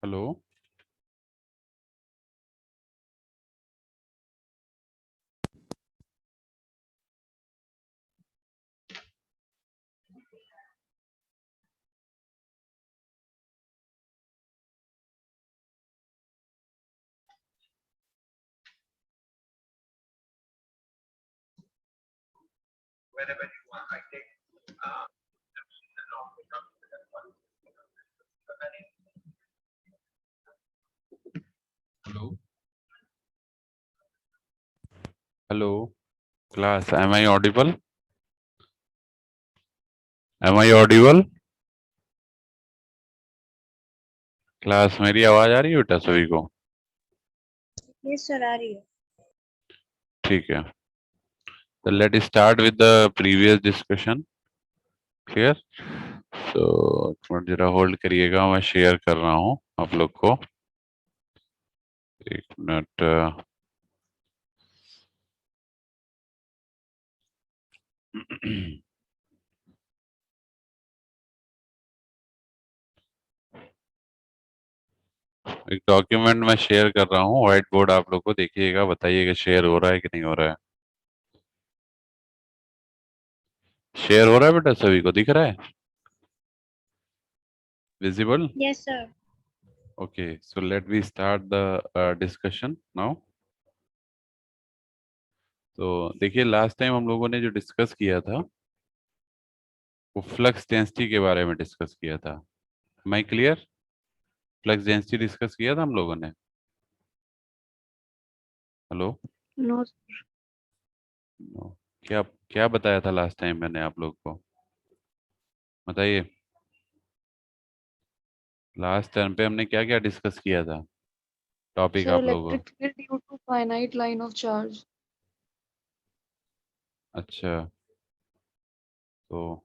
Hello. Hello. Hello class, am I audible? Am I audible? Class, मेरी आवाज आ रही है बेटा सभी को? यस सर, आ रही है। ठीक है, तो let start with the previous discussion. Clear? तो एक मिनट जरा होल्ड करिएगा, मैं शेयर कर रहा हूँ आप लोग को। एक मिनट। एक डॉक्यूमेंट मैं शेयर कर रहा हूँ, व्हाइट बोर्ड आप लोग को देखिएगा, बताइएगा शेयर हो रहा है कि नहीं हो रहा है। शेयर हो रहा है बेटा, सभी को दिख रहा है? Visible? Yes sir. Okay, so let we start the discussion now. तो देखिए, लास्ट टाइम हम लोगों ने जो डिस्कस किया था वो फ्लक्स डेंसिटी के बारे में डिस्कस किया था। मैं क्लियर? फ्लक्स डेंसिटी डिस्कस किया था हम लोगों ने। हेलो। नो। No. क्या क्या बताया था लास्ट टाइम मैंने आप लोग को? बताइए, लास्ट टाइम पे हमने क्या क्या डिस्कस किया था? टॉपिक Sir, आप लोगों को। electric field due to finite line of charge. अच्छा, तो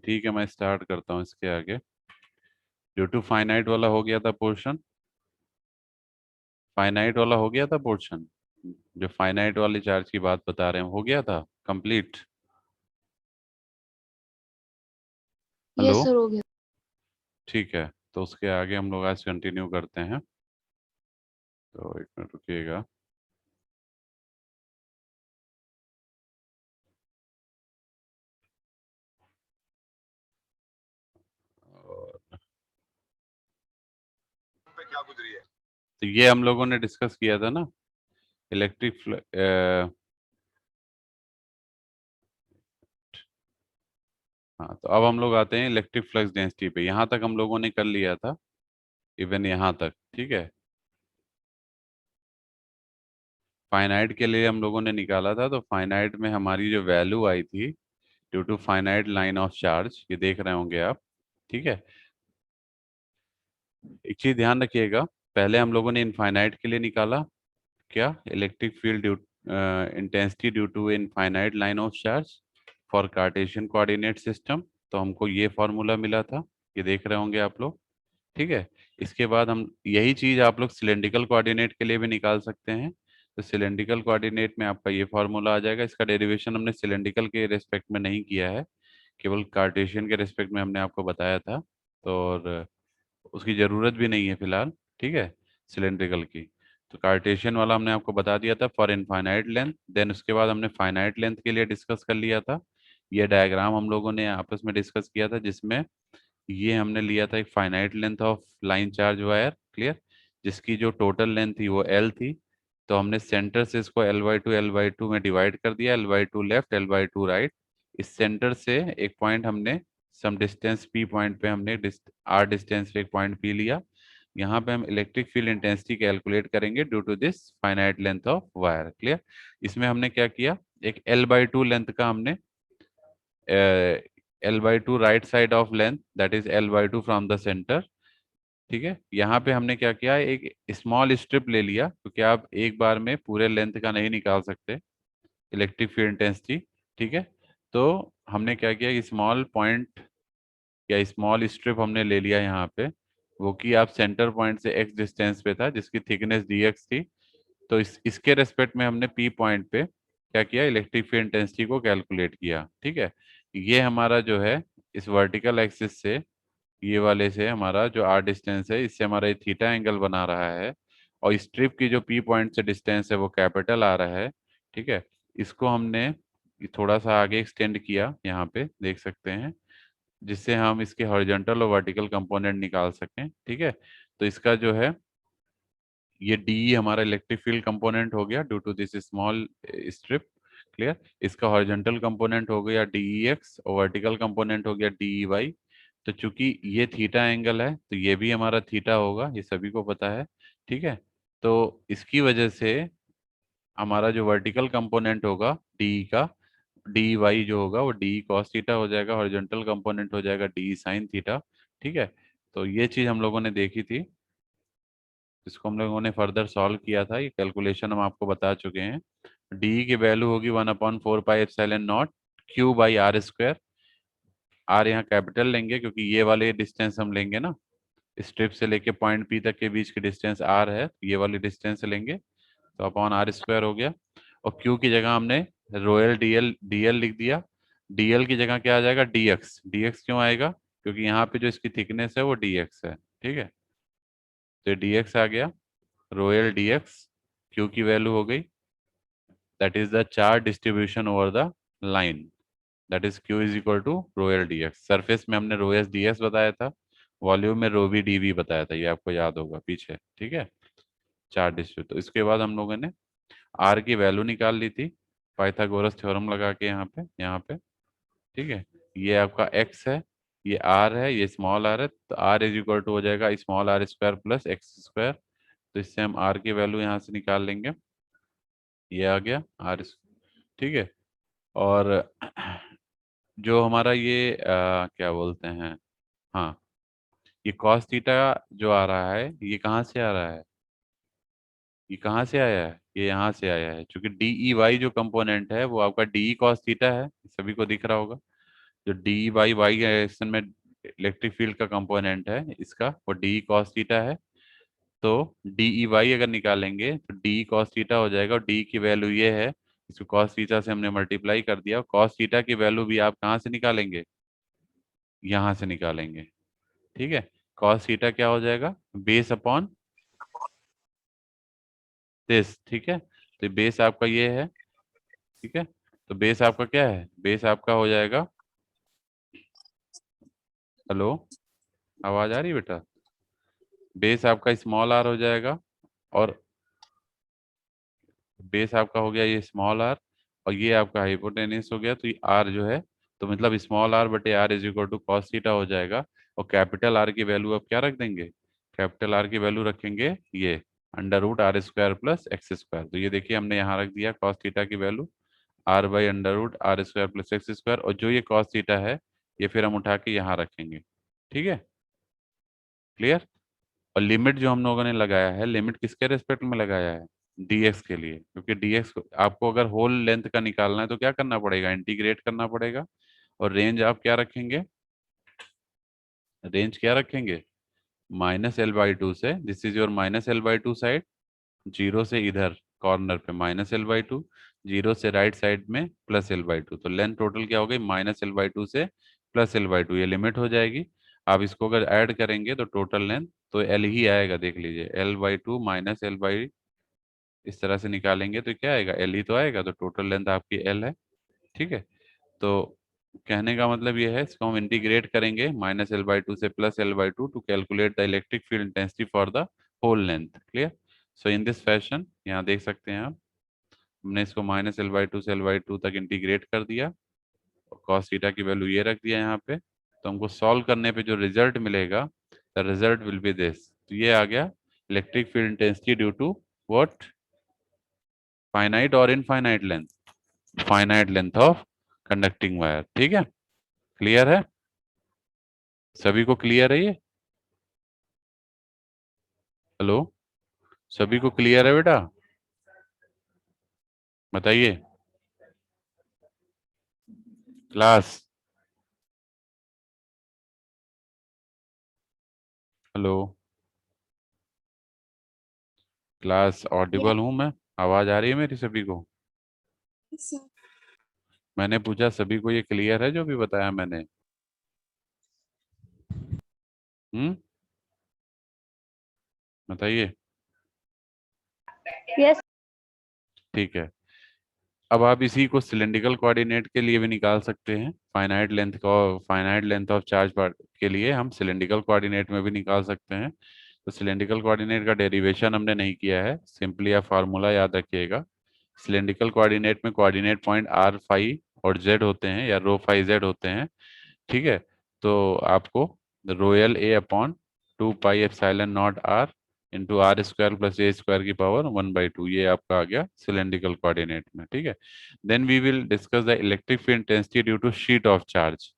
ठीक है, मैं स्टार्ट करता हूँ इसके आगे। ड्यू टू फाइनाइट वाला हो गया था पोर्शन। फाइनाइट वाला हो गया था पोर्शन। जो फाइनाइट वाली चार्ज की बात बता रहे हैं हो गया था कंप्लीट। हेलो। Yes, sir, हो गया. ठीक है, तो उसके आगे हम लोग आज कंटिन्यू करते हैं। तो एक मिनट रुकिएगा। और पे क्या गुजरी है, तो ये हम लोगों ने डिस्कस किया था ना, इलेक्ट्रिक। हाँ, तो अब हम लोग आते हैं इलेक्ट्रिक फ्लक्स डेंसिटी पे। यहाँ तक हम लोगों ने कर लिया था, इवन यहाँ तक। ठीक है, फाइनाइट के लिए हम लोगों ने निकाला था, तो फाइनाइट में हमारी जो वैल्यू आई थी due to finite line of charge, ये देख रहे होंगे आप। ठीक है, एक चीज ध्यान रखिएगा, पहले हम लोगों ने इनफाइनाइट के लिए निकाला क्या, electric field due intensity due to infinite line of charge for Cartesian coordinate system. तो हमको ये फॉर्मूला मिला था, ये देख रहे होंगे आप लोग। ठीक है, इसके बाद हम यही चीज आप लोग सिलेंड्रिकल कोऑर्डिनेट के लिए भी निकाल सकते हैं। तो सिलेंड्रिकल कोऑर्डिनेट में आपका ये फॉर्मूला आ जाएगा। इसका डेरिवेशन हमने सिलेंड्रिकल के रेस्पेक्ट में नहीं किया है, केवल कार्टेशियन के रेस्पेक्ट में हमने आपको बताया था। तो और उसकी ज़रूरत भी नहीं है फिलहाल। ठीक है, सिलेंड्रिकल की। तो कार्टेशियन वाला हमने आपको बता दिया था फॉर इनफाइनाइट लेंथ। देन उसके बाद हमने फाइनाइट लेंथ के लिए डिस्कस कर लिया था। ये डायग्राम हम लोगों ने आपस में डिस्कस किया था, जिसमें ये हमने लिया था एक finite length of line charge wire. Clear? जिसकी जो टोटल लेंथ थी वो एल थी। तो हमने सेंटर से इसको एल बाई टू में डिवाइड कर दिया, L by two left, L by two right. इस सेंटर से एक पॉइंट हमने सम डिस्टेंस पी पॉइंट पे हमने आर डिस्टेंस पे एक पॉइंट पी लिया। यहाँ पे हम इलेक्ट्रिक फील्ड इंटेंसिटी कैलकुलेट करेंगे due to this finite length of wire. Clear? इसमें हमने क्या किया, एक एल बाई टू लेंथ का हमने L by two right side of length, that is L by two from the centre. ठीक है, यहाँ पे हमने क्या किया, एक स्मॉल स्ट्रिप ले लिया, क्योंकि आप एक बार में पूरे लेंथ का नहीं निकाल सकते इलेक्ट्रिक फील्ड इंटेंसिटी। ठीक है, तो हमने क्या किया, स्मॉल पॉइंट या स्मॉल स्ट्रिप हमने ले लिया यहाँ पे, वो कि आप सेंटर पॉइंट से एक्स डिस्टेंस पे था, जिसकी थिकनेस डी एक्स थी। तो इसके रेस्पेक्ट में हमने पी पॉइंट पे क्या किया, इलेक्ट्रिक फील्ड इंटेंसिटी को कैलकुलेट किया। ठीक है, ये हमारा जो है इस वर्टिकल एक्सिस से, ये वाले से हमारा जो आर डिस्टेंस है, इससे हमारा ये थीटा एंगल बना रहा है, और स्ट्रिप की जो पी पॉइंट से डिस्टेंस है वो कैपिटल आ रहा है। ठीक है, इसको हमने थोड़ा सा आगे एक्सटेंड किया, यहाँ पे देख सकते हैं, जिससे हम इसके हॉरिजॉन्टल और वर्टिकल कंपोनेंट निकाल सकें। ठीक है, तो इसका जो है ये डी हमारा इलेक्ट्रिक फील्ड कंपोनेंट हो गया due to this small strip. Clear, इसका हॉरिजॉन्टल कंपोनेंट हो गया डी एक्स और वर्टिकल कंपोनेंट हो गया डी वाई। तो चूंकि ये थीटा एंगल है तो ये भी हमारा थीटा होगा, ये सभी को पता है। ठीक है, तो इसकी वजह से हमारा जो वर्टिकल कंपोनेंट होगा डी का, डी वाई जो होगा वो डी कॉस थीटा हो जाएगा, हॉरिजॉन्टल कंपोनेंट हो जाएगा डी साइन थीटा। ठीक है, तो ये चीज हम लोगों ने देखी थी, इसको हम लोगों ने फर्दर सॉल्व किया था, ये कैलकुलेशन हम आपको बता चुके हैं। डी की वैल्यू होगी 1/4πε0 q by r square. R यहाँ कैपिटल लेंगे क्योंकि ये वाले डिस्टेंस हम लेंगे ना, स्ट्रिप से लेके पॉइंट पी तक के बीच की डिस्टेंस आर है, तो ये वाली डिस्टेंस लेंगे, तो अपॉन आर स्क्वायर हो गया। और क्यू की जगह हमने रोयल डीएल लिख दिया। डीएल की जगह क्या आ जाएगा, डीएक्स। डीएक्स क्यों आएगा, क्योंकि यहाँ पे जो इसकी थिकनेस है वो डीएक्स है। ठीक है, तो डीएक्स आ गया, रोयल डीएक्स, क्यू की वैल्यू हो गई, that is the charge distribution over the line, that is q is equal to rho l d x. Surface में हमने रो एस डीएस बताया था, वॉल्यूम में रो वी डीवी बताया था, ये आपको याद होगा पीछे। ठीक है, चार्ज डिस्ट्रीब्यूट। तो इसके बाद हम लोगों ने आर की वैल्यू निकाल ली थी पाइथागोरस थ्योरम लगा के, यहाँ पे। ठीक है, ये आपका एक्स है, ये आर है, ये स्मॉल आर है, तो आर इज इक्वल टू हो जाएगा small r square plus x square. तो इससे हम आर की वैल्यू यहाँ से निकाल लेंगे, ये आ गया आर। ठीक है, और जो हमारा ये क्या बोलते हैं, हाँ, ये कॉस थीटा जो आ रहा है, ये कहाँ से आ रहा है, ये कहाँ से आया है, ये यहाँ से आया है, क्योंकि डी ई वाई जो कंपोनेंट है वो आपका डी ई कॉस थीटा है, सभी को दिख रहा होगा। जो डी वाई वाई डायरेक्शन में इलेक्ट्रिक फील्ड का कंपोनेंट है इसका, वो डी कॉस थीटा है। तो डी ई वाई अगर निकालेंगे तो डी कॉस थीटा हो जाएगा, और डी की वैल्यू ये है, इसको कॉस थीटा से हमने मल्टीप्लाई कर दिया। कॉस थीटा की वैल्यू भी आप कहाँ से निकालेंगे, यहाँ से निकालेंगे। ठीक है, कॉस थीटा क्या हो जाएगा, बेस अपॉन दिस। ठीक है, तो बेस आपका ये है। ठीक है, तो बेस आपका क्या है, बेस आपका हो जाएगा, हेलो, आवाज आ रही है बेटा, बेस आपका स्मॉल आर हो जाएगा, और बेस आपका हो गया ये स्मॉल आर, और ये आपका हाइपोटेनिस हो गया, तो ये आर जो है, तो मतलब स्मॉल आर बटे r is equal to cos theta हो जाएगा। और कैपिटल आर की वैल्यू आप क्या रख देंगे, कैपिटल आर की वैल्यू रखेंगे ये under root r square plus x square. तो ये देखिए हमने यहाँ रख दिया कॉस थीटा की value r by under root r square plus x square, और जो ये कॉस थीटा है ये फिर हम उठा के यहाँ रखेंगे। ठीक है, क्लियर। और लिमिट जो हम लोगों ने लगाया है, लिमिट किसके रेस्पेक्ट में लगाया है, dx के लिए, क्योंकि dx आपको अगर होल लेंथ का निकालना है तो क्या करना पड़ेगा, इंटीग्रेट करना पड़ेगा। और रेंज आप क्या रखेंगे, रेंज क्या रखेंगे, -l/2 से, this is your -l/2 side, zero से इधर कॉर्नर पे -l/2, जीरो से राइट साइड में +l/2, तो लेंथ टोटल क्या हो गई, -l/2 से +l/2, ये लिमिट हो जाएगी। आप इसको अगर ऐड करेंगे तो टोटल लेंथ तो l ही आएगा, देख लीजिए l/2 -l/, इस तरह से निकालेंगे तो क्या आएगा, l ही तो आएगा, तो टोटल लेंथ आपकी l है। ठीक है, तो कहने का मतलब ये है, इसको हम इंटीग्रेट करेंगे -l/2 से +l/2 to calculate the electric field intensity for the whole length. Clear, so in this fashion यहाँ देख सकते हैं आप, हमने इसको -l/2 से l/2 तक इंटीग्रेट कर दिया, कॉस थीटा की वैल्यू ये रख दिया यहाँ पे। तो हमको सॉल्व करने पे जो रिजल्ट मिलेगा, the result will be this. तो ये आ गया electric field intensity due to what, finite और infinite length, finite length of conducting wire. ठीक है, क्लियर है, सभी को क्लियर है ये, हेलो, सभी को क्लियर है बेटा, बताइए क्लास, हेलो क्लास, ऑडिबल हूँ मैं, आवाज आ रही है मेरी सभी को, Yes, sir. मैंने पूछा सभी को ये क्लियर है जो भी बताया मैंने, बताइए। यस। ठीक है, अब आप इसी को सिलेंड्रिकल कोऑर्डिनेट के लिए भी निकाल सकते हैं। फाइनाइट लेंथ ऑफ चार्ज के लिए हम सिलेंड्रिकल कोऑर्डिनेट में भी निकाल सकते हैं। तो सिलेंड्रिकल कोऑर्डिनेट का डेरिवेशन हमने नहीं किया है, सिंपली आप फार्मूला याद रखिएगा। सिलेंड्रिकल कोऑर्डिनेट में कोऑर्डिनेट पॉइंट आर फाई और जेड होते हैं, या रो फाई जेड होते हैं। ठीक है, तो आपको rho l a upon 2 pi epsilon naught r into r square plus a square की पावर 1/2, ये आपका आ गया सिलेंड्रिकल कोऑर्डिनेट में। ठीक है, then we will discuss the electric field intensity due to sheet of charge.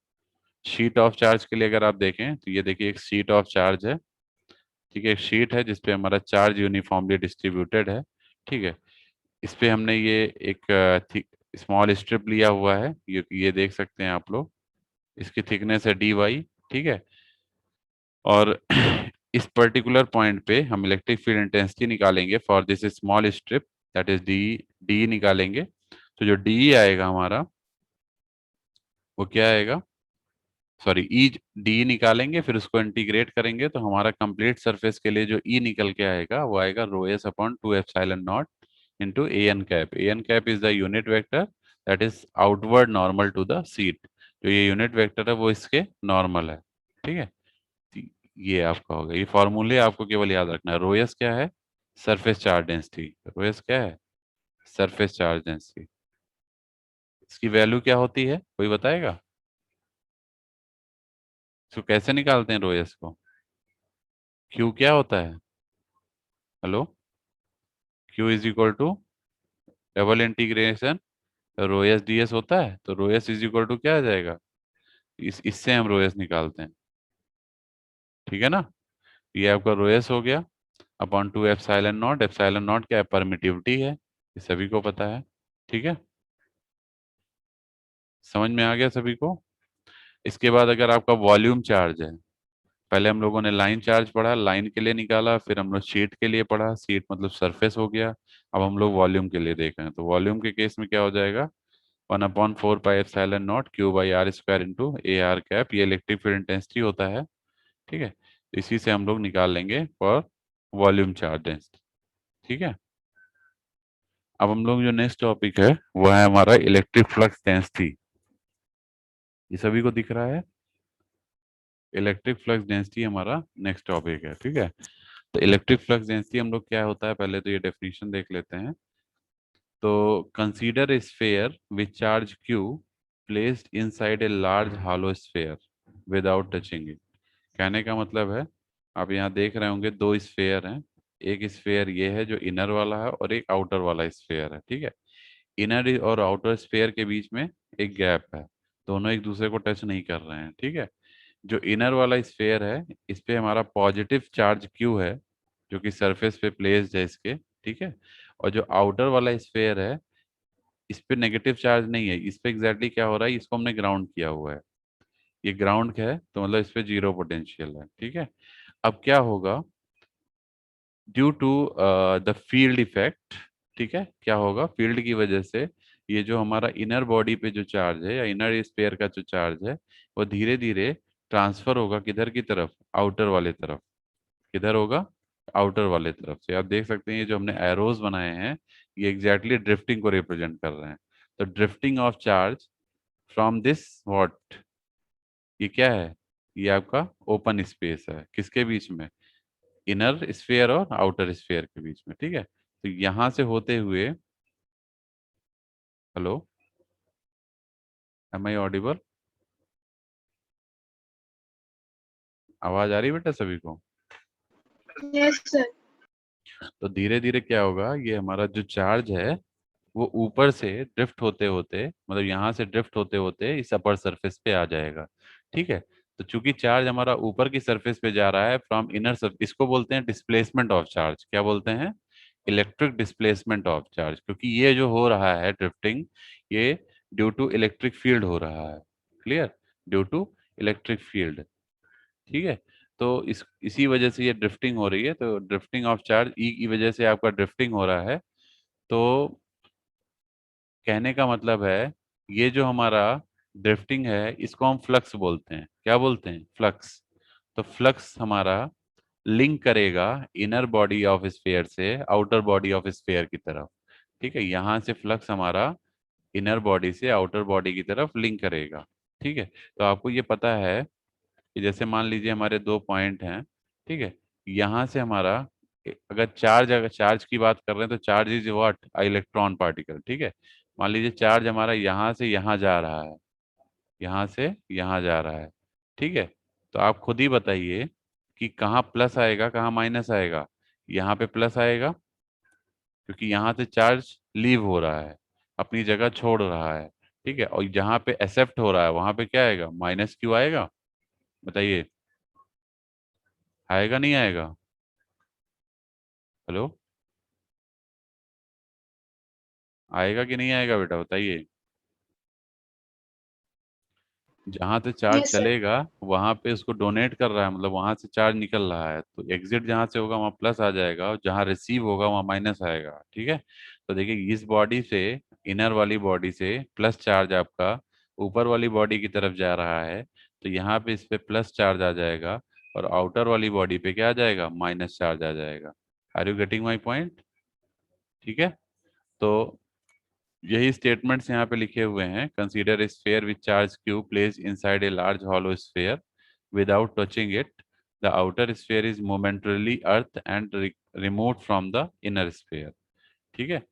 Sheet of charge के लिए अगर आप देखें तो ये देखिए एक शीट ऑफ चार्ज है। ठीक है, एक शीट है जिसपे हमारा चार्ज यूनिफॉर्मली डिस्ट्रीब्यूटेड है। ठीक है, इस पे हमने ये एक स्मॉल स्ट्रिप लिया हुआ है, ये देख सकते हैं आप लोग, इसकी थिकनेस है dy। ठीक है, और इस पर्टिकुलर पॉइंट पे हम इलेक्ट्रिक फील्ड इंटेंसिटी निकालेंगे for this small strip, that is D निकालेंगे। तो जो डी आएगा हमारा, वो क्या आएगा, सॉरी ई डी निकालेंगे, फिर उसको इंटीग्रेट करेंगे तो हमारा कंप्लीट सरफेस के लिए जो ई निकल के आएगा वो आएगा rho s upon 2 epsilon naught into a n cap. A n cap is the unit vector that is outward normal to the sheet. जो ये यूनिट वेक्टर है वो इसके नॉर्मल है। ठीक है, ये आपका होगा। ये फॉर्मूले आपको केवल याद रखना है। रोएस क्या है, सरफेस चार्ज डेंसिटी। रोएस क्या है, सरफेस चार्ज डेंसिटी। इसकी वैल्यू क्या होती है, कोई बताएगा? इसको कैसे निकालते हैं रोएस को? क्यू क्या होता है, hello? Q is equal to double integration rho s ds होता है। तो रोएस इज इक्वल टू क्या आ जाएगा, इससे हम रोएस निकालते हैं। ठीक है ना, ये आपका रोएस हो गया upon 2 epsilon not. Epsilon not क्या है, परमिटिविटी है, ये सभी को पता है। ठीक है, समझ में आ गया सभी को? इसके बाद अगर आपका वॉल्यूम चार्ज है, पहले हम लोगों ने लाइन चार्ज पढ़ा, लाइन के लिए निकाला, फिर हम लोग शीट के लिए पढ़ा, शीट मतलब सरफेस हो गया। अब हम लोग वॉल्यूम के लिए देख रहे हैं, तो वॉल्यूम के केस में क्या हो जाएगा, 1/4 pi epsilon naught q by r square into a r cap. ये इलेक्ट्रिक फील्ड इंटेंसिटी होता है। ठीक है, तो इसी से हम लोग निकाल लेंगे फॉर वॉल्यूम चार्ज डेंसिटी। ठीक है, अब हम लोग जो नेक्स्ट टॉपिक है वो है हमारा इलेक्ट्रिक फ्लक्स डेंसिटी। ये सभी को दिख रहा है, इलेक्ट्रिक फ्लक्स डेंसिटी हमारा नेक्स्ट टॉपिक है। ठीक है, तो इलेक्ट्रिक फ्लक्स डेंसिटी हम लोग क्या होता है, पहले तो ये डेफिनेशन देख लेते हैं। तो consider a sphere which charge Q placed inside a large hollow sphere without touching it. कहने का मतलब है, आप यहाँ देख रहे होंगे दो स्फीयर हैं। एक स्फीयर ये है जो इनर वाला है, और एक आउटर वाला स्फीयर है। ठीक है, इनर और आउटर स्फीयर के बीच में एक गैप है, दोनों एक दूसरे को टच नहीं कर रहे हैं। ठीक है, जो इनर वाला स्फीयर है इस पे हमारा पॉजिटिव चार्ज क्यू है, जो कि सरफेस पे प्लेस्ड है इसके। ठीक है, और जो आउटर वाला स्फीयर है इस पे नेगेटिव चार्ज नहीं है। इस पे एग्जैक्टली क्या हो रहा है, इसको हमने ग्राउंड किया हुआ है। ये ग्राउंड है तो मतलब इस पे जीरो पोटेंशियल है। ठीक है, अब क्या होगा, due to the field effect. ठीक है, क्या होगा, फील्ड की वजह से ये जो हमारा इनर बॉडी पे जो चार्ज है या इनर स्पेयर का जो चार्ज है वो धीरे धीरे ट्रांसफर होगा किधर की तरफ, आउटर वाले तरफ। किधर होगा, आउटर वाले तरफ से। आप देख सकते हैं ये जो हमने एरोज बनाए हैं ये एग्जैक्टली ड्रिफ्टिंग को रिप्रेजेंट कर रहे हैं। तो drifting of charge from this what, ये क्या है, ये आपका ओपन स्पेस है, किसके बीच में, इनर स्फीयर और आउटर स्फीयर के बीच में। ठीक है, तो यहां से होते हुए, हेलो, एम आई ऑडिबल, आवाज आ रही है बेटा सभी को? Yes sir. तो धीरे धीरे क्या होगा, ये हमारा जो चार्ज है वो ऊपर से ड्रिफ्ट होते होते, मतलब यहाँ से ड्रिफ्ट होते होते इस अपर सरफेस पे आ जाएगा। ठीक है, तो चूंकि चार्ज हमारा ऊपर की सरफेस पे जा रहा है फ्रॉम इनर सरफेस, इसको बोलते हैं डिस्प्लेसमेंट ऑफ चार्ज। क्या बोलते हैं, इलेक्ट्रिक डिस्प्लेसमेंट ऑफ चार्ज। क्योंकि ये जो हो रहा है ड्रिफ्टिंग, ये ड्यू टू इलेक्ट्रिक फील्ड हो रहा है। Clear, due to electric field. ठीक है, तो इसी वजह से ये ड्रिफ्टिंग हो रही है। तो ड्रिफ्टिंग ऑफ चार्ज ई की वजह से आपका ड्रिफ्टिंग हो रहा है। तो कहने का मतलब है, ये जो हमारा ड्रिफ्टिंग है इसको हम फ्लक्स बोलते हैं। क्या बोलते हैं, फ्लक्स। तो फ्लक्स हमारा लिंक करेगा इनर बॉडी ऑफ स्फीयर से आउटर बॉडी ऑफ स्फीयर की तरफ। ठीक है, यहाँ से फ्लक्स हमारा इनर बॉडी से आउटर बॉडी की तरफ लिंक करेगा। ठीक है, तो आपको ये पता है कि जैसे मान लीजिए हमारे दो पॉइंट हैं। ठीक है, यहाँ से हमारा अगर चार्ज की बात कर रहे हैं तो charge is what, electron particle. ठीक है, मान लीजिए चार्ज हमारा यहाँ से यहाँ जा रहा है, यहाँ से यहाँ जा रहा है। ठीक है, तो आप खुद ही बताइए कि कहाँ प्लस आएगा कहाँ माइनस आएगा। यहाँ पे प्लस आएगा क्योंकि यहाँ से चार्ज लीव हो रहा है, अपनी जगह छोड़ रहा है। ठीक है, और जहाँ पे एक्सेप्ट हो रहा है वहां पे क्या आएगा, माइनस क्यू आएगा। बताइए, आएगा नहीं आएगा? हेलो, आएगा कि नहीं आएगा बेटा, बताइए। जहां से चार्ज Yes, sir. चलेगा वहां पे उसको डोनेट कर रहा है, मतलब वहां से चार्ज निकल रहा है, तो एग्जिट जहां से होगा वहां प्लस आ जाएगा और जहां रिसीव होगा वहां माइनस आएगा। ठीक है, तो देखिए इस बॉडी से, इनर वाली बॉडी से प्लस चार्ज आपका ऊपर वाली बॉडी की तरफ जा रहा है, तो यहाँ पे इस पे प्लस चार्ज आ जाएगा और आउटर वाली बॉडी पे क्या आ जाएगा, माइनस चार्ज आ जाएगा। Are you getting my point? ठीक है, तो यही स्टेटमेंट्स यहाँ पे लिखे हुए हैं। Consider a sphere with charge Q place inside a large hollow sphere without touching it. The outer sphere is momentarily earth and remove from the inner sphere. ठीक है,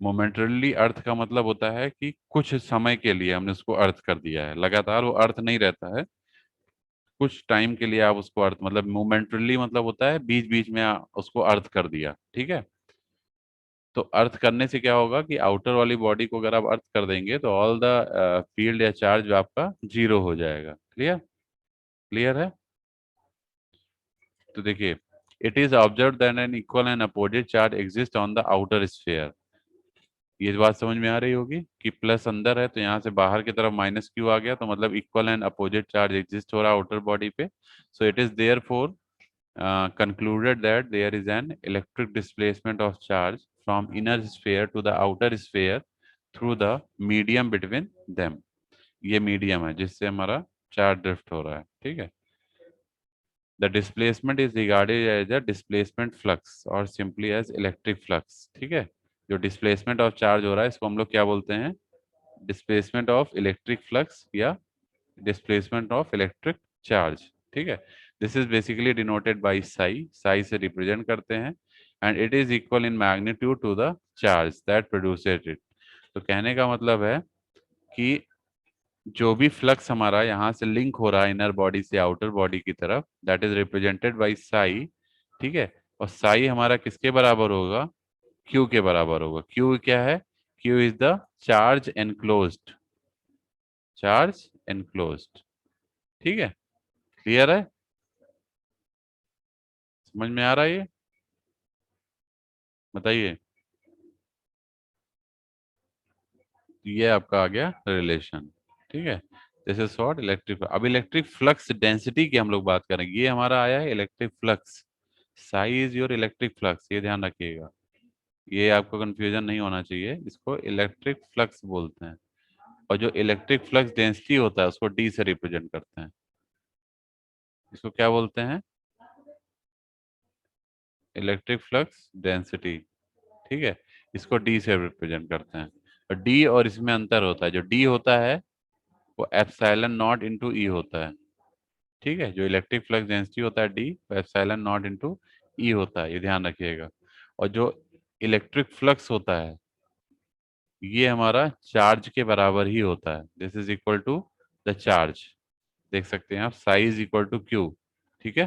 मोमेंटरली अर्थ का मतलब होता है कि कुछ समय के लिए हमने उसको अर्थ कर दिया है, लगातार वो अर्थ नहीं रहता है, कुछ टाइम के लिए आप उसको अर्थ, मतलब मोमेंटरली मतलब होता है बीच बीच में उसको अर्थ कर दिया। ठीक है, तो अर्थ करने से क्या होगा कि आउटर वाली बॉडी को अगर आप अर्थ कर देंगे तो ऑल द फील्ड या चार्ज आपका जीरो हो जाएगा। क्लियर? क्लियर है? तो देखिए, it is observe that an equal and opposite charge exist on the outer sphere. ये बात समझ में आ रही होगी कि प्लस अंदर है तो यहाँ से बाहर की तरफ माइनस क्यू आ गया, तो मतलब equal and opposite charge exist हो रहा है आउटर बॉडी पे। So it is therefore concluded that there is an electric displacement of charge from inner sphere to the outer sphere through the medium between them। ये medium है जिससे हमारा charge drift हो रहा है। ठीक है, the displacement is regarded as a displacement flux और सिंपली एज इलेक्ट्रिक फ्लक्स। ठीक है, जो डिस्प्लेसमेंट ऑफ चार्ज हो रहा है इसको हम लोग क्या बोलते हैं, डिस्प्लेसमेंट ऑफ इलेक्ट्रिक फ्लक्स या डिस्प्लेसमेंट ऑफ इलेक्ट्रिक चार्ज। ठीक है, this is basically denoted by Sai, Sai से रिप्रेजेंट करते हैं, and it is equal in magnitude to the charge that produces it. तो कहने का मतलब है कि जो भी फ्लक्स हमारा यहाँ से लिंक हो रहा है इनर बॉडी से आउटर बॉडी की तरफ, that is represented by Sai. ठीक है, और साई हमारा किसके बराबर होगा, क्यू के बराबर होगा। क्यू क्या है, Q is the charge enclosed, charge enclosed. ठीक है, क्लियर है, समझ में आ रहा है ये? बताइए। ये आपका आ गया रिलेशन। ठीक है, दिस इज व्हाट इलेक्ट्रिक। अब इलेक्ट्रिक फ्लक्स डेंसिटी की हम लोग बात करेंगे। ये हमारा आया है electric flux, Sai is your electric flux, ये ध्यान रखिएगा, ये आपको कंफ्यूजन नहीं होना चाहिए। इसको इलेक्ट्रिक फ्लक्स बोलते हैं, और जो इलेक्ट्रिक फ्लक्स डेंसिटी होता है उसको डी से रिप्रेजेंट करते हैं। इसको क्या बोलते हैं, इलेक्ट्रिक फ्लक्स डेंसिटी। ठीक है, इसको डी से रिप्रेजेंट करते हैं, और डी और इसमें अंतर होता है। जो डी होता है वो एप्सिलॉन नॉट इंटू ई होता है। ठीक है, जो इलेक्ट्रिक फ्लक्स डेंसिटी होता है डी, वो एप्सिलॉन नॉट इंटू ई होता है, ये ध्यान रखिएगा। और जो इलेक्ट्रिक फ्लक्स होता है ये हमारा चार्ज के बराबर ही होता है। This is equal to the charge, देख सकते हैं आप, साइज इक्वल टू क्यू। ठीक है,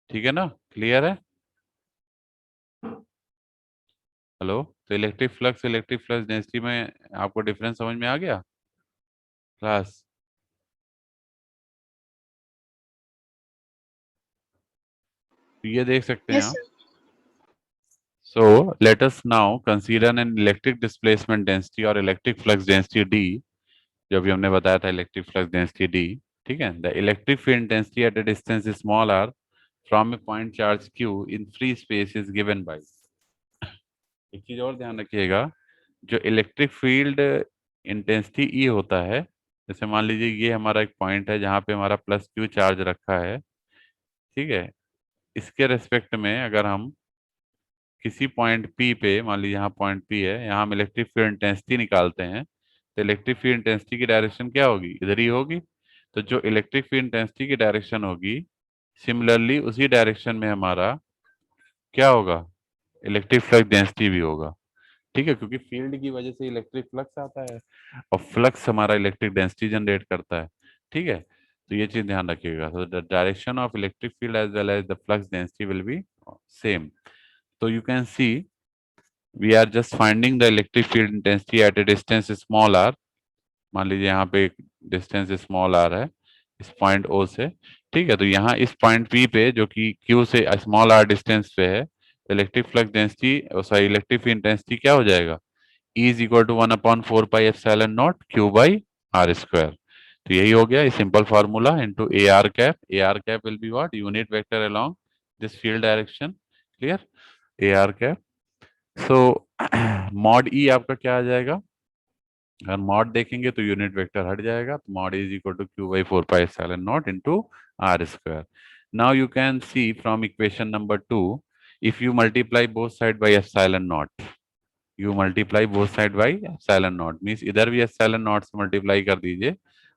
ठीक है ना, क्लियर है? हेलो, तो इलेक्ट्रिक फ्लक्स डेंसिटी में आपको डिफरेंस समझ में आ गया क्लास? तो ये देख सकते हैं Yes, आप। sir. So let us now consider an electric displacement density और electric flux density D, जो अभी हमने बताया था electric flux density D। ठीक है, the electric field intensity at a distance small r from a point charge q in free space is given by। एक चीज और ध्यान रखिएगा, जो इलेक्ट्रिक फील्ड इंटेंसिटी E होता है जैसे मान लीजिए ये हमारा एक पॉइंट है जहाँ पे हमारा प्लस क्यू चार्ज रखा है, ठीक है। इसके रेस्पेक्ट में अगर हम किसी पॉइंट पी पे, मान लीजिए यहाँ पॉइंट पी है, यहाँ हम इलेक्ट्रिक फील्ड इंटेंसिटी निकालते हैं, तो इलेक्ट्रिक फील्ड इंटेंसिटी की डायरेक्शन क्या होगी, इधर ही होगी। तो जो इलेक्ट्रिक फील्ड इंटेंसिटी की डायरेक्शन होगी, सिमिलरली उसी डायरेक्शन में हमारा क्या होगा, इलेक्ट्रिक फ्लक्स डेंसिटी भी होगा, ठीक है। क्योंकि फील्ड की वजह से इलेक्ट्रिक फ्लक्स आता है और फ्लक्स हमारा इलेक्ट्रिक डेंसिटी जनरेट करता है, ठीक है। तो ये चीज ध्यान रखिएगा। so the direction of electric field as well as the flux density will be same. So you can see we are just finding the electric field intensity at a distance small r. मान लीजिए यहाँ पे एक distance small are है इस point ओ से, ठीक है। तो यहाँ इस पॉइंट पी पे जो कि क्यू से स्मॉल आर डिस्टेंस पे है, electric flux density sorry electric field intensity क्या हो जाएगा, E is equal to 1/4 pi epsilon naught Q by R square. तो यही हो गया simple formula into a r cap. A r cap will be what, unit vector along this field direction, clear. A r cap, so mod E आपका क्या आ जाएगा, अगर mod देखेंगे तो यूनिट वेक्टर हट जाएगा, तो mod is equal to q by 4 pi epsilon naught into r square. Now you can see from equation number 2, if you multiply both side by epsilon naught, you multiply both side by epsilon naught, means इधर भी epsilon naught से multiply कर दीजिए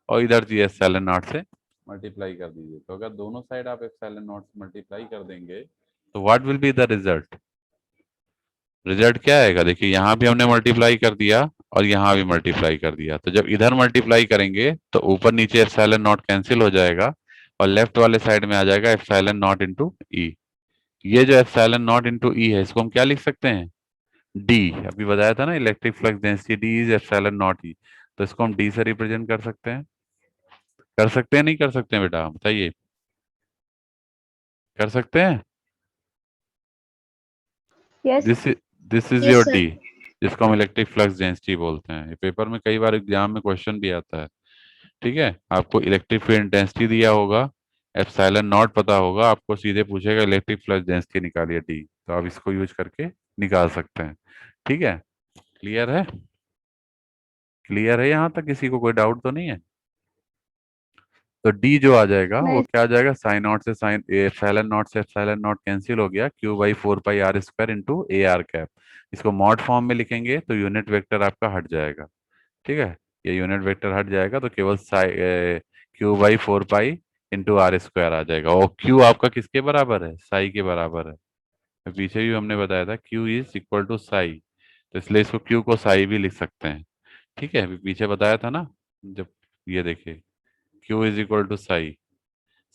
और इधर भी epsilon naught से multiply कर दीजिए। तो अगर दोनों साइड आप एप्सिलॉन नॉट से मल्टीप्लाई कर देंगे तो what will be the result, result क्या आएगा, देखिए यहाँ भी हमने मल्टीप्लाई कर दिया और यहाँ भी मल्टीप्लाई कर दिया। तो जब इधर मल्टीप्लाई करेंगे तो ऊपर नीचे एप्सिलॉन नॉट कैंसिल हो जाएगा और लेफ्ट वाले साइड में आ जाएगा एप्सिलॉन नॉट इंटू ई। ये जो एप्सिलॉन नॉट इंटू ई है इसको हम क्या लिख सकते हैं, डी। अभी बताया था ना electric flux density D is epsilon naught E, तो इसको हम डी से रिप्रेजेंट कर सकते हैं। कर सकते हैं नहीं कर सकते हैं बेटा बताइए, कर सकते हैं। Yes. This is Yes, your sir. D, जिसको हम इलेक्ट्रिक फ्लक्स डेंसिटी बोलते हैं। ये पेपर में कई बार एग्जाम में क्वेश्चन भी आता है, ठीक है। आपको इलेक्ट्रिक फील्ड इंटेंसिटी दिया होगा, एप्सिलॉन नॉट पता होगा, आपको सीधे पूछेगा इलेक्ट्रिक फ्लक्स डेंसिटी निकालिए डी, तो आप इसको यूज करके निकाल सकते हैं, ठीक है। क्लियर है, क्लियर है यहाँ तक, किसी को कोई डाउट तो नहीं है। तो डी जो आ जाएगा वो नहीं। क्या आ जाएगा, साइन नॉट से साइन एप्सिलॉन नॉट से एप्सिलॉन नॉट कैंसिल हो गया, Q by 4 pi r² into a r cap. इसको मॉड फॉर्म में लिखेंगे तो यूनिट वेक्टर आपका हट जाएगा, ठीक है। ये यूनिट वेक्टर हट जाएगा तो केवल q by 4 pi into r square आ जाएगा। और क्यू आपका किसके बराबर है, साई के बराबर है। तो पीछे भी हमने बताया था q is equal to psi, तो इसलिए इसको क्यू को साई भी लिख सकते हैं, ठीक है। अभी पीछे बताया था ना जब, ये देखिए q is equal to psi.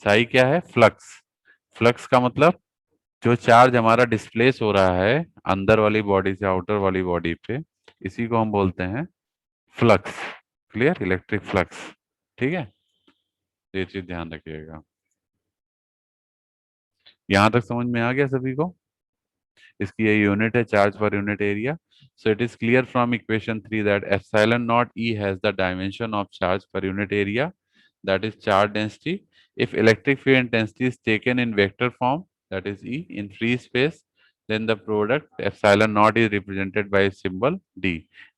Psi क्या है, फ्लक्स। फ्लक्स का मतलब जो चार्ज हमारा डिस्प्लेस हो रहा है अंदर वाली बॉडी से आउटर वाली बॉडी पे, इसी को हम बोलते हैं फ्लक्स, क्लियर, इलेक्ट्रिक फ्लक्स, ठीक है। ये चीज ध्यान रखिएगा। यहां तक समझ में आ गया सभी को। इसकी ये यूनिट है charge per unit area. So it is clear from equation 3 that epsilon naught E has the dimension of charge per unit area, that is charge density. If electric field intensity is taken in vector form, that is E, in free space, then the product epsilon naught is represented by symbol D.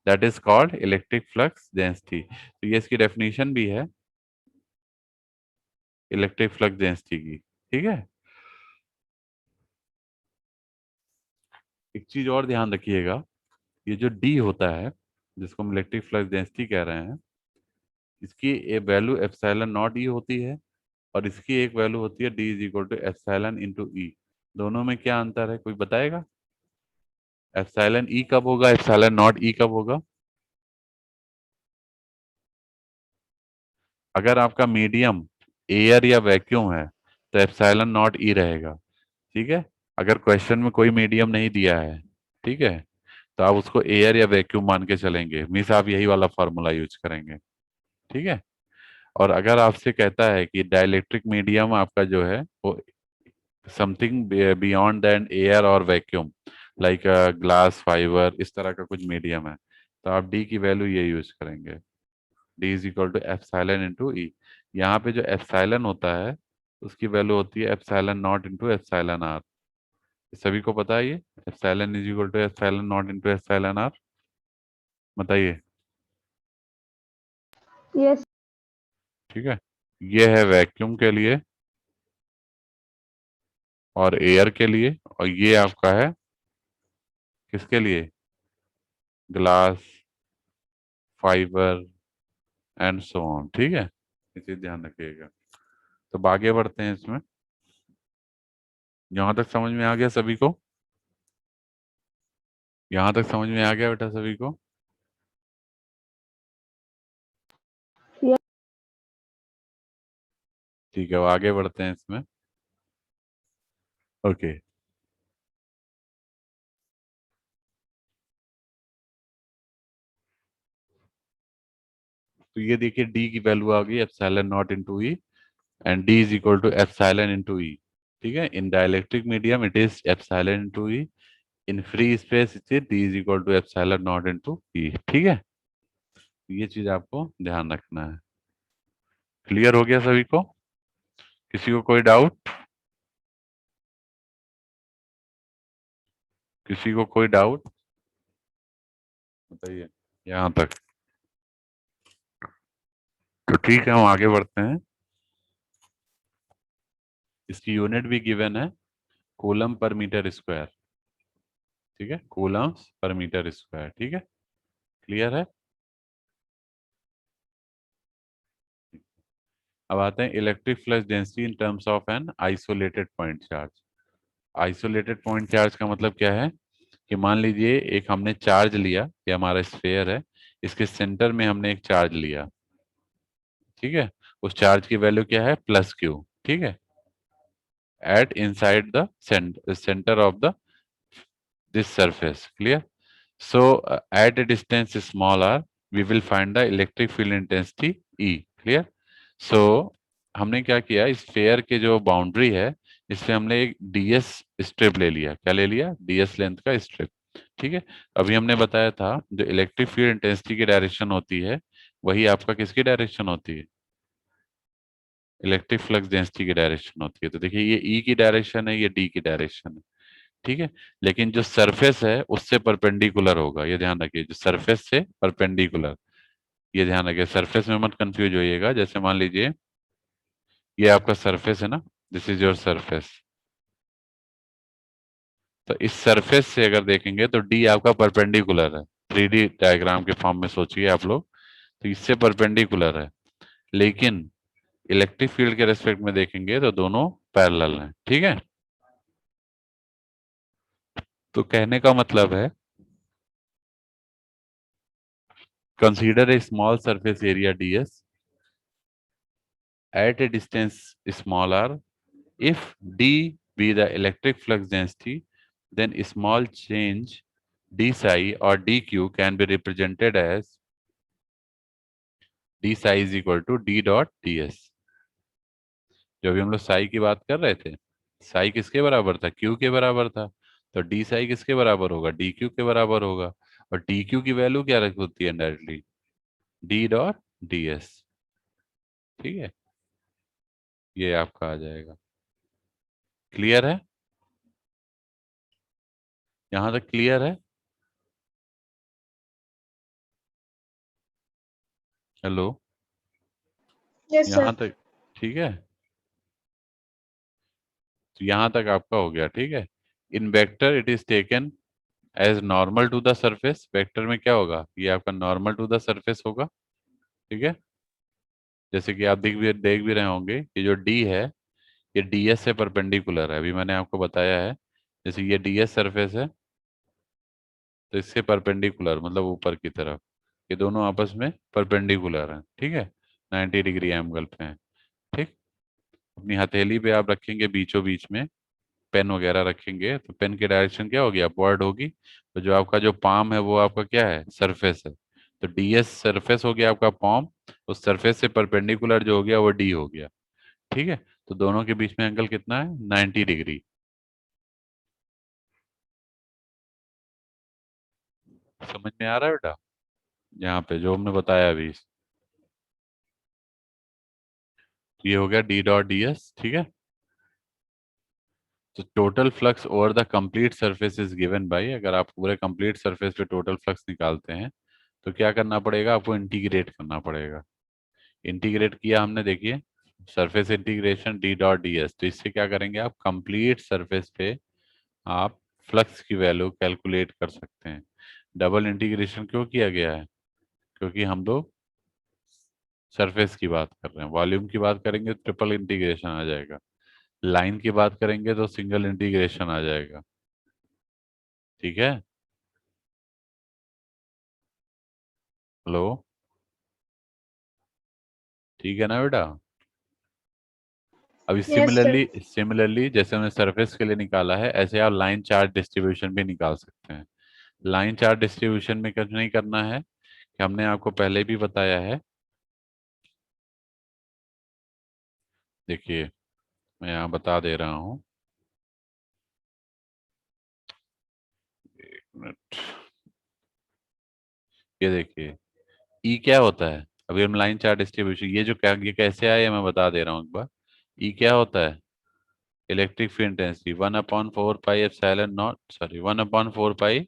That is called electric flux density. तो ये इसकी definition भी है electric flux density की, ठीक है। एक चीज और ध्यान रखिएगा, ये जो D होता है जिसको हम इलेक्ट्रिक फ्लक्स डेंसिटी कह रहे हैं, इसकी एक वैल्यू एप्सिलॉन नॉट ई होती है और इसकी एक वैल्यू होती है D is equal to epsilon into E. दोनों में क्या अंतर है, कोई बताएगा। एप्सिलॉन ई कब होगा, एप्सिलॉन नॉट ई कब होगा। अगर आपका मीडियम एयर या वैक्यूम है तो एप्सिलॉन नॉट ई रहेगा, ठीक है। अगर क्वेश्चन में कोई मीडियम नहीं दिया है, ठीक है, तो आप उसको एयर या वैक्यूम मान के चलेंगे, मीन्स आप यही वाला फॉर्मूला यूज करेंगे, ठीक है। और अगर आपसे कहता है कि डाइलेक्ट्रिक मीडियम आपका जो है वो समथिंग बियॉन्ड दैन एयर और वैक्यूम, लाइक ग्लास फाइबर, इस तरह का कुछ मीडियम है, तो आप डी की वैल्यू ये यूज करेंगे, D is equal to epsilon into E. यहाँ पे जो एप्सिलॉन होता है उसकी वैल्यू होती है epsilon naught into epsilon r. सभी को पता है ये, epsilon is equal to epsilon naught into epsilon r, बताइए। Yes. ठीक है, ये है वैक्यूम के लिए और एयर के लिए, और ये आपका है किसके लिए, glass, fibre and so on. ठीक है, इसे ध्यान रखिएगा। तो आगे बढ़ते हैं इसमें। यहां तक समझ में आ गया सभी को? यहां तक समझ में आ गया बेटा सभी को? Yes. ठीक है, वो आगे बढ़ते हैं इसमें। ओके, तो ये देखिए डी की वैल्यू आ गई epsilon naught into E, and D is equal to epsilon into E. ठीक है, in dielectric medium it is epsilon into E, in free space it is D is equal to epsilon naught into E. ठीक है, ये चीज आपको ध्यान रखना है। क्लियर हो गया सभी को? किसी को कोई डाउट? किसी को कोई डाउट बताइए यहाँ तक? तो ठीक है, हम आगे बढ़ते हैं। इसकी यूनिट भी गिवन है, कूलम पर मीटर स्क्वायर। ठीक है, कूलम्स पर मीटर स्क्वायर। ठीक है, क्लियर है? अब आते हैं electric flux density in terms of an isolated point charge. Isolated point charge का मतलब क्या है कि मान लीजिए एक हमने चार्ज लिया, ये हमारा स्फेयर है, इसके सेंटर में हमने एक चार्ज लिया। ठीक है, उस चार्ज की वैल्यू क्या है, प्लस क्यू। ठीक है, at inside the center of the this surface. Clear? So at a distance small r we will find the electric field intensity E. Clear? So हमने क्या किया, इस स्फेयर के जो बाउंड्री है इससे हमने एक ds स्ट्रिप ले लिया। क्या ले लिया? ds लेंथ का स्ट्रिप। ठीक है, अभी हमने बताया था जो इलेक्ट्रिक फील्ड इंटेंसिटी की डायरेक्शन होती है वही आपका किसकी डायरेक्शन होती है, इलेक्ट्रिक फ्लक्स डेंसिटी की डायरेक्शन होती है। तो देखिए ये ई की डायरेक्शन है, ये डी की डायरेक्शन है। ठीक है, लेकिन जो सरफेस है उससे परपेंडिकुलर होगा, ये ध्यान रखिए, जो सरफेस से परपेंडिकुलर, ये ध्यान रखिए। सरफेस में मत कंफ्यूज होइएगा। जैसे मान लीजिए ये आपका सरफेस है ना, दिस इज योर सरफेस, तो इस सरफेस से अगर देखेंगे तो डी आपका परपेंडिकुलर है। 3D डायग्राम के फॉर्म में सोचिए आप लोग, तो इससे परपेंडिकुलर है। लेकिन इलेक्ट्रिक फील्ड के रेस्पेक्ट में देखेंगे तो दोनों पैरेलल हैं। ठीक है, तो कहने का मतलब है consider a small surface area ds at a distance small r. If d be the electric flux density, then a small change d psi or dq can be represented as d psi is equal to d dot ds. जो भी हम लोग साई की बात कर रहे थे, साई किसके बराबर था, क्यू के बराबर था। तो डी साई किसके बराबर होगा, डी क्यू के बराबर होगा। और डी क्यू की वैल्यू क्या रख होती है directly, D dot D s. ठीक है, ये आपका आ जाएगा। क्लियर है? यहां तक क्लियर है? Hello, Yes, sir. यहां तक ठीक है? तो यहां तक आपका हो गया। ठीक है, in vector it is taken as normal to the surface. Vector में क्या होगा, ये आपका नॉर्मल टू द सरफेस होगा। ठीक है, जैसे कि आप देख भी रहे होंगे कि जो डी है ये डीएस से परपेंडिकुलर है। अभी मैंने आपको बताया है, जैसे ये डीएस सरफेस है तो इससे परपेंडिकुलर मतलब ऊपर की तरफ, ये दोनों आपस में परपेंडिकुलर हैं। ठीक है, 90 डिग्री एंगल पे हैं। ठीक, अपनी हथेली पे आप रखेंगे बीचों बीच में, पेन वगैरह रखेंगे तो पेन की डायरेक्शन क्या होगी, अपवर्ड होगी। तो जो आपका जो पाम है वो आपका क्या है, सरफेस है। तो डीएस सरफेस हो गया आपका पाम, उस सरफेस से परपेंडिकुलर जो हो गया वो डी हो गया। ठीक है, तो दोनों के बीच में एंगल कितना है, 90 डिग्री। समझ में आ रहा है बेटा, यहाँ पे जो हमने बताया अभी, ये हो गया डी डॉट डी एस। ठीक है, तो total flux over the complete surface is given by, अगर आप पूरे कंप्लीट सरफेस पे टोटल फ्लक्स निकालते हैं तो क्या करना पड़ेगा, आपको इंटीग्रेट करना पड़ेगा। इंटीग्रेट किया हमने, देखिए surface integration D dot D S, तो इससे क्या करेंगे आप, कंप्लीट सरफेस पे आप फ्लक्स की वैल्यू कैलकुलेट कर सकते हैं। डबल इंटीग्रेशन क्यों किया गया है, क्योंकि हम लोग सरफेस की बात कर रहे हैं। वॉल्यूम की बात करेंगे तो ट्रिपल इंटीग्रेशन आ जाएगा, लाइन की बात करेंगे तो सिंगल इंटीग्रेशन आ जाएगा। ठीक है, हेलो, ठीक है ना बेटा। अभी Yes, sir. सिमिलरली जैसे हमने सरफेस के लिए निकाला है, ऐसे आप लाइन चार्ज डिस्ट्रीब्यूशन भी निकाल सकते हैं। लाइन चार्ज डिस्ट्रीब्यूशन में कुछ नहीं करना है, कि हमने आपको पहले भी बताया है। देखिए मैं यहाँ बता दे रहा हूँ, एक मिनट। ये देखिए ई क्या होता है, अभी हम लाइन चार्ज डिस्ट्रीब्यूशन, ये जो क्या, ये कैसे आया मैं बता दे रहा हूँ एक बार। ई क्या होता है, electric field intensity 1/4 pi epsilon naught, sorry 1/4 pi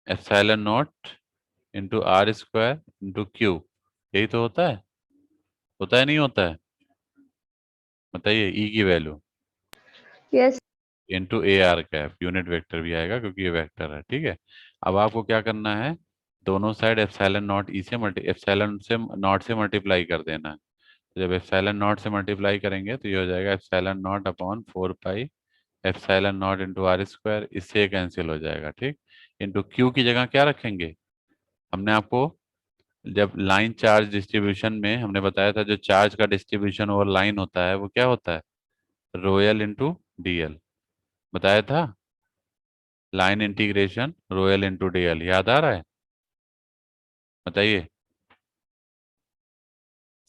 epsilon naught into r square into q. यही तो होता है नहीं होता है, बताइए ई की value Yes. Into a r cap, unit vector भी आएगा क्योंकि ये वेक्टर है। ठीक है, अब आपको क्या करना है, दोनों साइड एप्सिलॉन नॉट ई से एप्सिलॉन से नॉट से मल्टीप्लाई कर देना है। तो जब एप्सिलॉन नॉट से मल्टीप्लाई करेंगे तो ये हो जाएगा epsilon naught upon 4 pi epsilon naught into r square, इससे कैंसिल हो जाएगा। ठीक, इंटू क्यू की जगह क्या रखेंगे, हमने आपको जब लाइन चार्ज डिस्ट्रीब्यूशन में हमने बताया था, जो चार्ज का डिस्ट्रीब्यूशन ओवर लाइन होता है वो क्या होता है, रोयल इंटू डीएल, बताया था। Line integration royal into DL, याद आ रहा है, बताइए।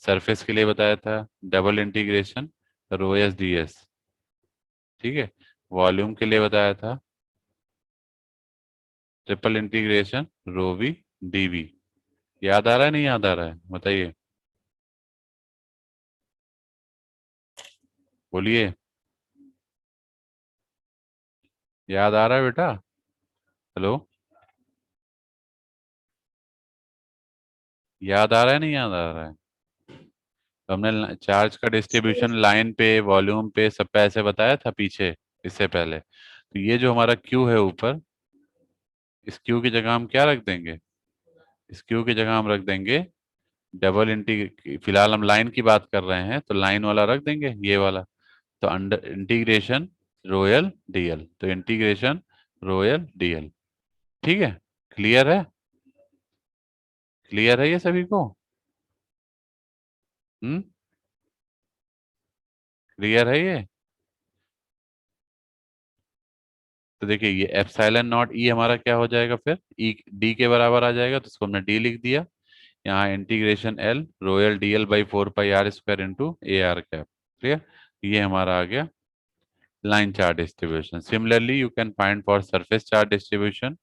सरफेस के लिए बताया था double integration rho s d s. ठीक है, वॉल्यूम के लिए बताया था triple integration rho v D v. याद आ रहा है नहीं याद आ रहा है, बताइए, बोलिए, याद आ रहा है बेटा, हेलो, याद आ रहा है नहीं याद आ रहा है। तो हमने चार्ज का डिस्ट्रीब्यूशन लाइन पे वॉल्यूम पे सब पे ऐसे बताया था पीछे, इससे पहले। तो ये जो हमारा क्यू है ऊपर, इस क्यू की जगह हम क्या रख देंगे, इस क्यू की जगह हम रख देंगे डबल इंटी, फिलहाल हम लाइन की बात कर रहे हैं तो लाइन वाला रख देंगे, ये वाला। तो अंडर इंटीग्रेशन रोयल डीएल, तो इंटीग्रेशन रोयल डीएल। ठीक है, क्लियर है, क्लियर है ये सभी को, क्लियर है ये। तो देखिए ये एप्सिलॉन नॉट ई हमारा क्या हो जाएगा फिर, ई डी के बराबर आ जाएगा, तो इसको हमने डी लिख दिया। यहाँ integration l rho l d l by 4 pi r square into a r cap. Clear, ये हमारा आ गया line charge distribution. Similarly you can find for surface charge distribution.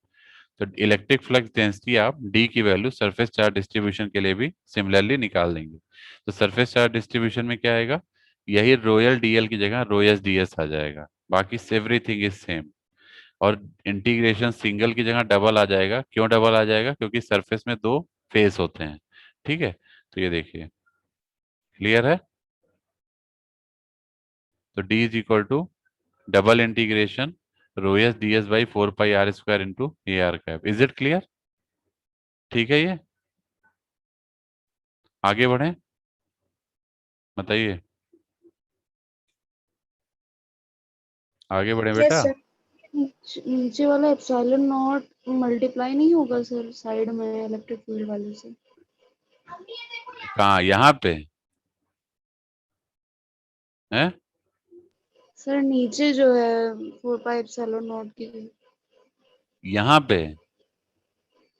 तो इलेक्ट्रिक फ्लक्स डेंसिटी आप डी की वैल्यू सरफेस चार्ज डिस्ट्रीब्यूशन के लिए भी सिमिलरली निकाल देंगे। तो सरफेस चार्ज डिस्ट्रीब्यूशन में क्या आएगा, यही रोयल डीएल की जगह रोएस डीएस आ जाएगा, बाकी एवरीथिंग इज सेम। और इंटीग्रेशन सिंगल की जगह डबल आ जाएगा, क्यों डबल आ जाएगा, क्योंकि सरफेस में दो फेस होते हैं। ठीक है, तो ये देखिए क्लियर है। तो d is equal to double integration rho s d s by 4 pi r square into a r cap. Is it clear, ठीक है ये, आगे बढ़े, बताइए, आगे बढ़े Yes, बेटा। sir. नीचे वाला एप्सिलॉन नॉट मल्टीप्लाई नहीं होगा सर साइड में इलेक्ट्रिक फील्ड वाले से? कहाँ, यहाँ पे है, सर नीचे जो है 4 पाई एप्सिलॉन नॉट की, यहाँ पे।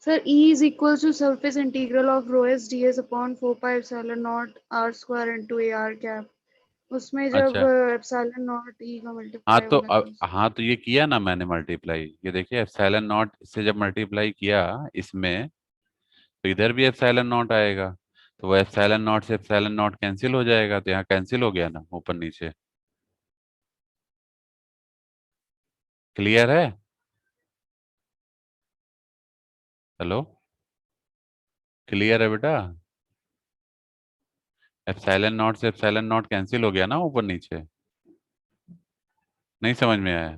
Sir E is equals to surface integral of rho s ds upon 4 pi epsilon naught r square into a r cap, उसमें जब अच्छा, एप्सिलॉन नॉट E का हाँ मल्टीप्लाई तो वाला था उसमें। हाँ तो ये किया ना मैंने मल्टीप्लाई, ये देखिए एप्सिलॉन नॉट से जब मल्टीप्लाई किया इसमें, तो इधर भी एप्सिलॉन नॉट आएगा, तो वो एप्सिलॉन नॉट से एप्सिलॉन नॉट कैंसिल हो जाएगा, तो यहाँ कैंसिल हो गया ना ऊपर नीचे। क्लियर है, हेलो, क्लियर है बेटा। एप्सिलॉन नॉट से एप्सिलॉन नॉट कैंसिल हो गया ना ऊपर नीचे, नहीं समझ में आया?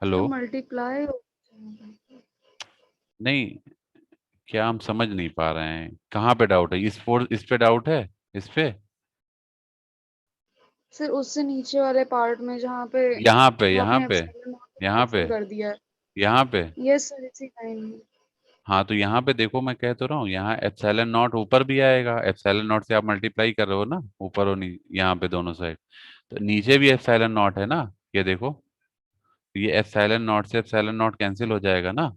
हेलो? मल्टीप्लाई नहीं, क्या हम समझ नहीं पा रहे हैं? कहाँ पे डाउट है? इस पे डाउट है? इस पे? सर उससे नीचे वाले पार्ट में जहाँ पे यहाँ पे, यहाँ आपने पे, एप्सिलॉन नॉट यहाँ पे, कैंसिल कर दिया है। यहाँ पे। यस सर, इसी लाइन में। हाँ तो यहाँ पे देखो, मैं कह तो रहा हूँ, यहाँ एप्सिलॉन नॉट ऊपर भी आएगा, एप्सिलॉन नॉट से आप मल्टीप्लाई कर रहे हो ना ऊपर और यहाँ पे दोनों साइड, तो नीचे भी एप्सिलॉन नॉट है ना, ये देखो, ये एप्सिलॉन नॉट से एप्सिलॉन नॉट कैंसिल हो जाएगा ना,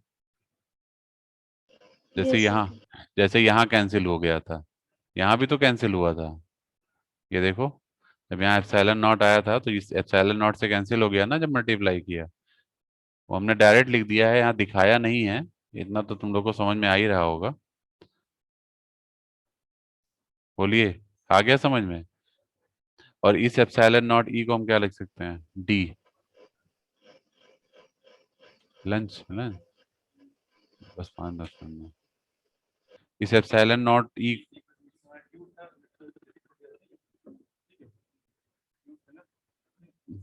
जैसे यस सर। यहाँ, जैसे यहाँ कैंसिल हो गया था, यहाँ भी तो कैंसिल हुआ था, ये देखो, जब यहाँ एप्सिलॉन नॉट आया था तो इस एप्सिलॉन नॉट से कैंसिल हो गया ना जब मल्टीप्लाई किया, वो हमने डायरेक्ट लिख दिया है, यहाँ दिखाया नहीं है, इतना तो तुम लोग को समझ में आ ही रहा होगा। बोलिए, आ गया समझ में? और इस एप्सिलॉन नॉट ई को हम क्या लिख सकते हैं? डी। लंच लंच, बस 5-10 मिनट में। इस एप्सिलॉन नॉट ई,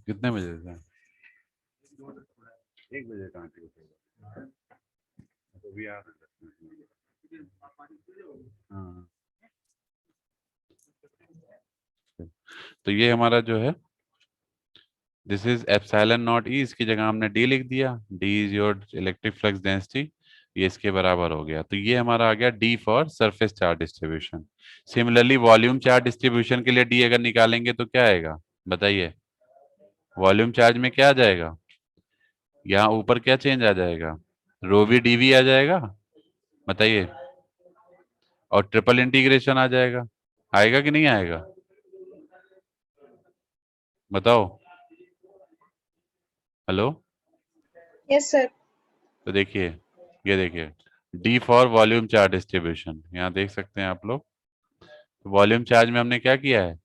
कितने बजे से? 1 बजे कहाँ थे? अभी आ रहे हैं 10 मिनट में। हाँ, तो ये हमारा जो है, दिस इज एप्सिलॉन नॉट ई, इसकी जगह हमने डी लिख दिया, D is your electric flux density, ये इसके बराबर हो गया, तो ये हमारा आ गया D for surface charge distribution. Similarly volume charge distribution के लिए डी अगर निकालेंगे तो क्या आएगा, बताइए? वॉल्यूम चार्ज में क्या आ जाएगा, यहाँ ऊपर क्या चेंज आ जाएगा? रो वी डी वी आ जाएगा, बताइए? और ट्रिपल इंटीग्रेशन आ जाएगा, आएगा कि नहीं आएगा? बताओ। हेलो? Yes, sir. तो देखिए, ये देखिए, D for volume charge distribution, यहाँ देख सकते हैं आप लोग, वॉल्यूम चार्ज में हमने क्या किया है,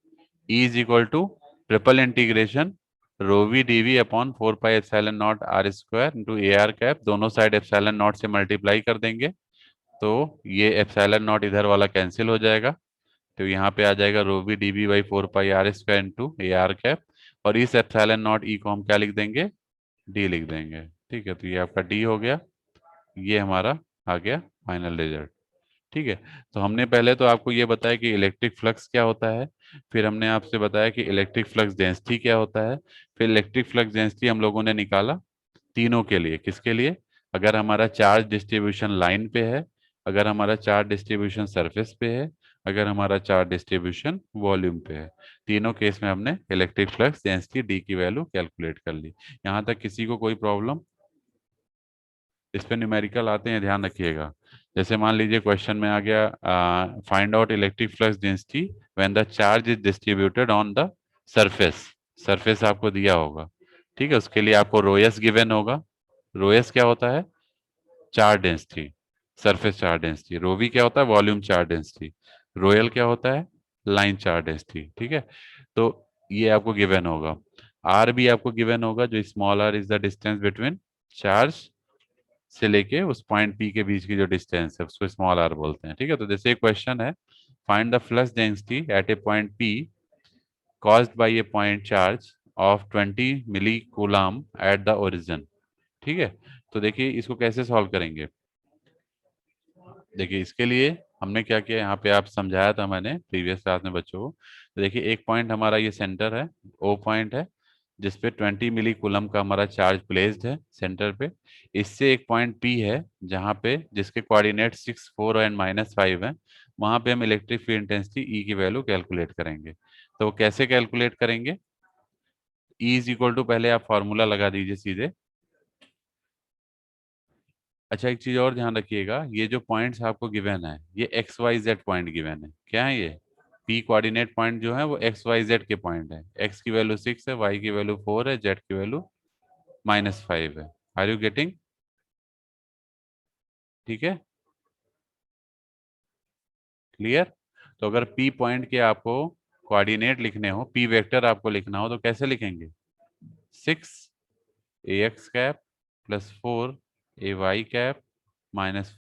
E is equal to triple integration rho v D v upon 4 pi epsilon naught r square into a r cap, दोनों साइड एप्सिलॉन नॉट से मल्टीप्लाई कर देंगे, तो ये एप्सिलॉन नॉट इधर वाला कैंसिल हो जाएगा, तो यहाँ पे आ जाएगा रो वी डी वी बाई 4 pi r square into a r cap, और इस एप्सिलॉन नॉट ई को हम क्या लिख देंगे, डी लिख देंगे। ठीक है, तो ये आपका डी हो गया, ये हमारा आ गया फाइनल रिजल्ट। ठीक है, तो हमने पहले तो आपको ये बताया कि इलेक्ट्रिक फ्लक्स क्या होता है, फिर हमने आपसे बताया कि इलेक्ट्रिक फ्लक्स डेंसिटी क्या होता है, फिर इलेक्ट्रिक फ्लक्स डेंसिटी हम लोगों ने निकाला तीनों के लिए, किसके लिए? अगर हमारा चार्ज डिस्ट्रीब्यूशन लाइन पे है, अगर हमारा चार्ज डिस्ट्रीब्यूशन सरफेस पे है, अगर हमारा चार्ज डिस्ट्रीब्यूशन वॉल्यूम पे है, तीनों केस में हमने इलेक्ट्रिक फ्लक्स डेंसिटी डी की वैल्यू कैलकुलेट कर ली। यहाँ तक किसी को कोई प्रॉब्लम? इस पे न्यूमेरिकल आते हैं, ध्यान रखिएगा। जैसे मान लीजिए क्वेश्चन में आ गया, find out electric flux density when the charge is distributed on the surface, surface आपको दिया होगा, ठीक है, उसके लिए आपको रोएस गिवन होगा। रोएस क्या होता है? Charge density, surface charge density. Rho v क्या होता है? Volume charge density. रोयल क्या होता है? Line charge density. ठीक है, तो ये आपको गिवन होगा। आर भी आपको गिवन होगा, जो small r is the distance between charge से लेके उस पॉइंट पी के बीच की जो डिस्टेंस है उसको स्मॉल आर बोलते हैं। ठीक है, तो जैसे एक क्वेश्चन है, find the flux density at a point p caused by a point charge of 20 milli coulomb at the origin. ठीक है, तो देखिए इसको कैसे सॉल्व करेंगे। देखिए इसके लिए हमने क्या किया, यहाँ पे आप समझाया था मैंने प्रीवियस क्लास में बच्चों को। तो देखिए एक पॉइंट हमारा ये सेंटर है, ओ पॉइंट है, जिसपे 20 मिली कूलम का हमारा चार्ज प्लेस्ड है सेंटर पे। इससे एक पॉइंट पी है जहाँ पे, जिसके कोऑर्डिनेट 6, 4 एंड -5 है, वहां पे हम इलेक्ट्रिक फील्ड इंटेंसिटी ई की वैल्यू कैलकुलेट करेंगे। तो वो कैसे कैलकुलेट करेंगे? ई इज इक्वल टू, पहले आप फॉर्मूला लगा दीजिए सीधे। अच्छा, एक चीज और ध्यान रखिएगा, ये जो पॉइंट्स आपको गिवन है ये x y z point given है। क्या है ये? पी कोऑर्डिनेट पॉइंट जो है वो एक्स वाई जेड के पॉइंट है। एक्स की वैल्यू 6 है, वाई की वैल्यू 4 है, जेड की वैल्यू -5 है। Are you getting? ठीक है, क्लियर? तो अगर पी पॉइंट के आपको कोऑर्डिनेट लिखने हो, पी वेक्टर आपको लिखना हो, तो कैसे लिखेंगे? 6 ए एक्स कैप +4 ए वाई कैप